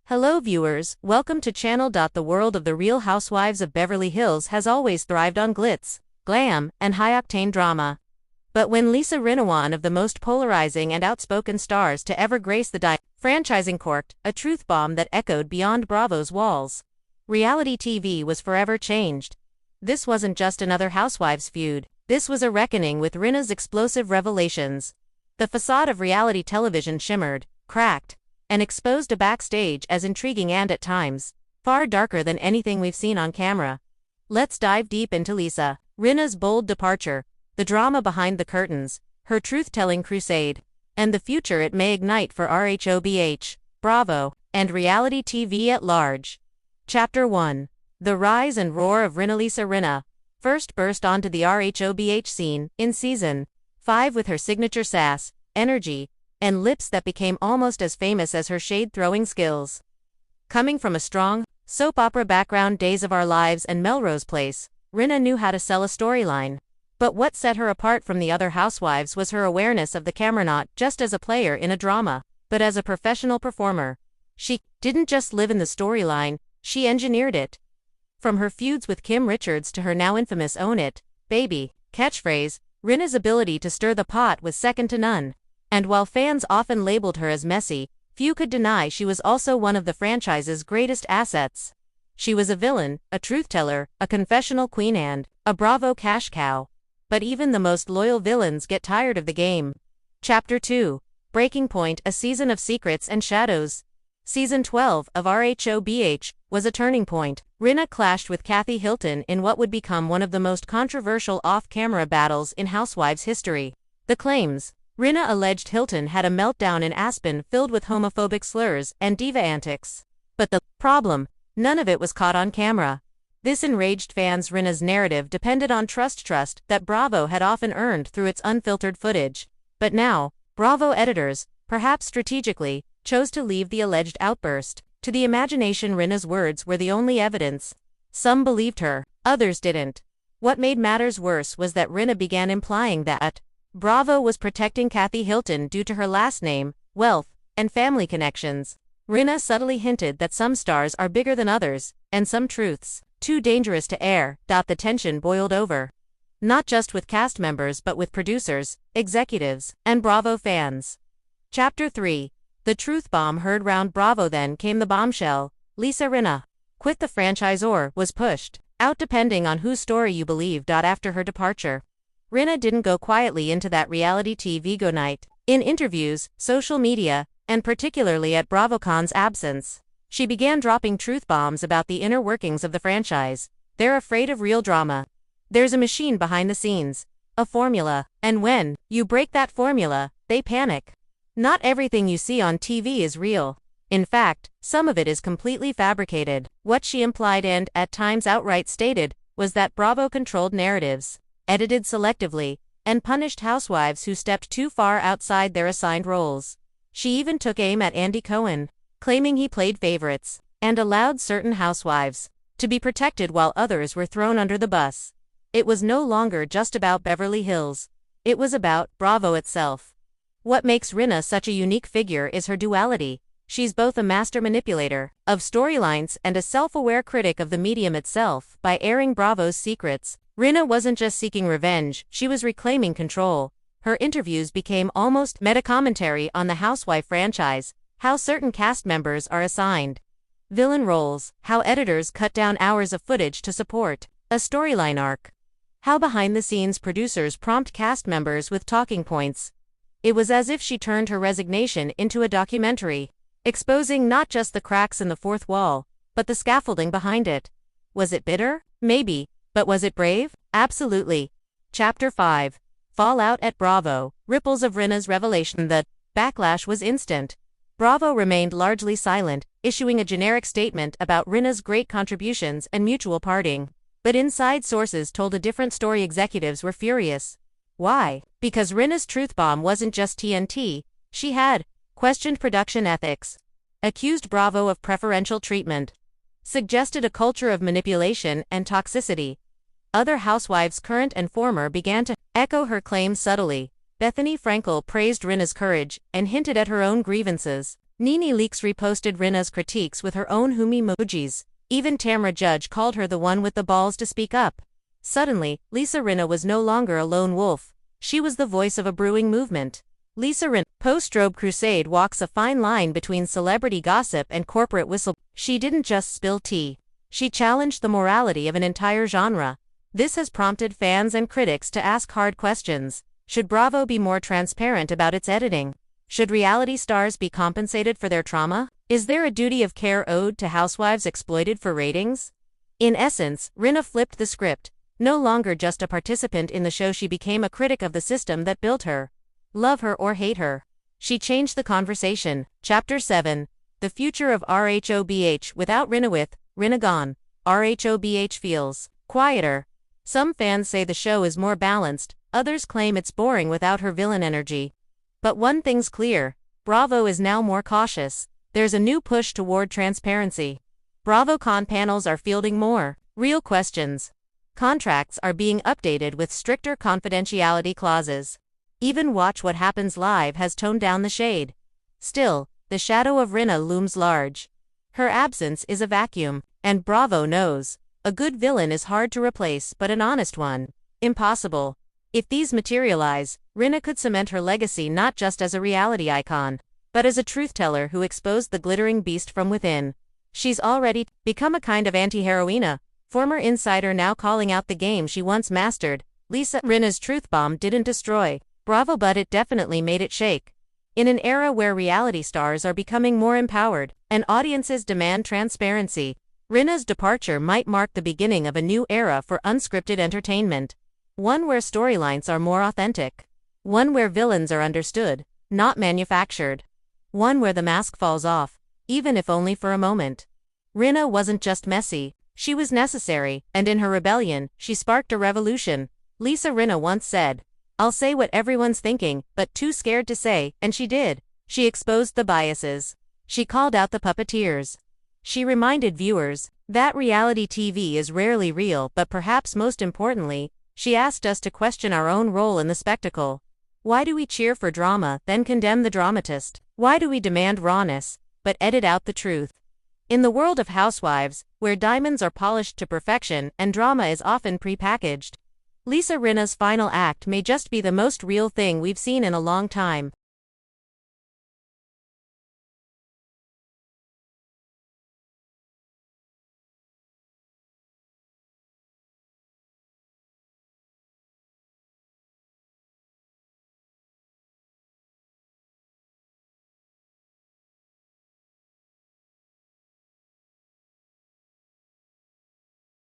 Hello viewers, welcome to channel. The world of the Real Housewives of Beverly Hills has always thrived on glitz, glam, and high-octane drama. But when Rinna, one of the most polarizing and outspoken stars to ever grace the franchising, corked a truth bomb that echoed beyond Bravo's walls, reality TV was forever changed. This wasn't just another Housewives feud, this was a reckoning with Rinna's explosive revelations. The facade of reality television shimmered, cracked, and exposed a backstage as intriguing and at times far darker than anything we've seen on camera. Let's dive deep into Rinna's bold departure, the drama behind the curtains, her truth-telling crusade, and the future it may ignite for RHOBH, Bravo, and reality TV at large. Chapter 1. The rise and roar of Rinna first burst onto the RHOBH scene in Season 5 with her signature sass, energy, and lips that became almost as famous as her shade-throwing skills. Coming from a strong, soap opera background, Days of Our Lives and Melrose Place, Rinna knew how to sell a storyline. But what set her apart from the other housewives was her awareness of the camera, not just as a player in a drama, but as a professional performer. She didn't just live in the storyline, she engineered it. From her feuds with Kim Richards to her now infamous "Own It, Baby" catchphrase, Rinna's ability to stir the pot was second to none. And while fans often labeled her as messy, few could deny she was also one of the franchise's greatest assets. She was a villain, a truth-teller, a confessional queen, and a Bravo cash cow. But even the most loyal villains get tired of the game. Chapter 2. Breaking Point, a season of secrets and shadows. Season 12 of RHOBH was a turning point. Rinna clashed with Kathy Hilton in what would become one of the most controversial off-camera battles in Housewives history. The claims: Rinna alleged Hilton had a meltdown in Aspen filled with homophobic slurs and diva antics. But the problem: none of it was caught on camera. This enraged fans. Rinna's narrative depended on trust that Bravo had often earned through its unfiltered footage. But now, Bravo editors, perhaps strategically, chose to leave the alleged outburst to the imagination. Rinna's words were the only evidence. Some believed her, others didn't. What made matters worse was that Rinna began implying that Bravo was protecting Kathy Hilton due to her last name, wealth, and family connections. Rinna subtly hinted that some stars are bigger than others, and some truths too dangerous to air. The tension boiled over. Not just with cast members but with producers, executives, and Bravo fans. Chapter 3. The truth bomb heard round Bravo. Then came the bombshell. Rinna quit the franchise or was pushed out, depending on whose story you believe. After her departure, Rinna didn't go quietly into that reality TV go night. In interviews, social media, and particularly at BravoCon's absence, she began dropping truth bombs about the inner workings of the franchise. They're afraid of real drama. There's a machine behind the scenes, a formula, and when you break that formula, they panic. Not everything you see on TV is real. In fact, some of it is completely fabricated. What she implied and, at times outright stated, was that Bravo controlled narratives, edited selectively, and punished housewives who stepped too far outside their assigned roles. She even took aim at Andy Cohen, claiming he played favorites, and allowed certain housewives to be protected while others were thrown under the bus. It was no longer just about Beverly Hills. It was about Bravo itself. What makes Rinna such a unique figure is her duality. She's both a master manipulator of storylines and a self-aware critic of the medium itself. By airing Bravo's secrets, Rinna wasn't just seeking revenge, she was reclaiming control. Her interviews became almost meta-commentary on the Housewife franchise, how certain cast members are assigned villain roles, how editors cut down hours of footage to support a storyline arc, how behind-the-scenes producers prompt cast members with talking points. It was as if she turned her resignation into a documentary, exposing not just the cracks in the fourth wall, but the scaffolding behind it. Was it bitter? Maybe. But was it brave? Absolutely. Chapter 5. Fallout at Bravo. Ripples of Rinna's revelation. The backlash was instant. Bravo remained largely silent, issuing a generic statement about Rinna's great contributions and mutual parting. But inside sources told a different story. Executives were furious. Why? Because Rinna's truth bomb wasn't just TNT. She had questioned production ethics, accused Bravo of preferential treatment, suggested a culture of manipulation and toxicity. Other housewives, current and former, began to echo her claims subtly. Bethany Frankel praised Rinna's courage and hinted at her own grievances. Nene Leakes reposted Rinna's critiques with her own hum emojis. Even Tamra Judge called her the one with the balls to speak up. Suddenly, Lisa Rinna was no longer a lone wolf. She was the voice of a brewing movement. Lisa Rinna, post-RHOBH crusade, walks a fine line between celebrity gossip and corporate whistle. She didn't just spill tea. She challenged the morality of an entire genre. This has prompted fans and critics to ask hard questions. Should Bravo be more transparent about its editing? Should reality stars be compensated for their trauma? Is there a duty of care owed to housewives exploited for ratings? In essence, Rinna flipped the script. No longer just a participant in the show, she became a critic of the system that built her. Love her or hate her, she changed the conversation. Chapter 7. The Future of RHOBH. Without Rinna, with Rinna gone, RHOBH feels quieter. Some fans say the show is more balanced, others claim it's boring without her villain energy. But one thing's clear, Bravo is now more cautious. There's a new push toward transparency. BravoCon panels are fielding more real questions. Contracts are being updated with stricter confidentiality clauses. Even Watch What Happens Live has toned down the shade. Still, the shadow of Rinna looms large. Her absence is a vacuum, and Bravo knows. A good villain is hard to replace, but an honest one, impossible. If these materialize, Rinna could cement her legacy not just as a reality icon, but as a truth-teller who exposed the glittering beast from within. She's already become a kind of anti-heroina, former insider now calling out the game she once mastered. Lisa Rinna's truth bomb didn't destroy Bravo, but it definitely made it shake. In an era where reality stars are becoming more empowered and audiences demand transparency, Rinna's departure might mark the beginning of a new era for unscripted entertainment. One where storylines are more authentic. One where villains are understood, not manufactured. One where the mask falls off, even if only for a moment. Rinna wasn't just messy, she was necessary, and in her rebellion, she sparked a revolution. Lisa Rinna once said, "I'll say what everyone's thinking, but too scared to say," and she did. She exposed the biases. She called out the puppeteers. She reminded viewers that reality TV is rarely real, but perhaps most importantly, she asked us to question our own role in the spectacle. Why do we cheer for drama, then condemn the dramatist? Why do we demand rawness, but edit out the truth? In the world of Housewives, where diamonds are polished to perfection and drama is often pre-packaged, Lisa Rinna's final act may just be the most real thing we've seen in a long time.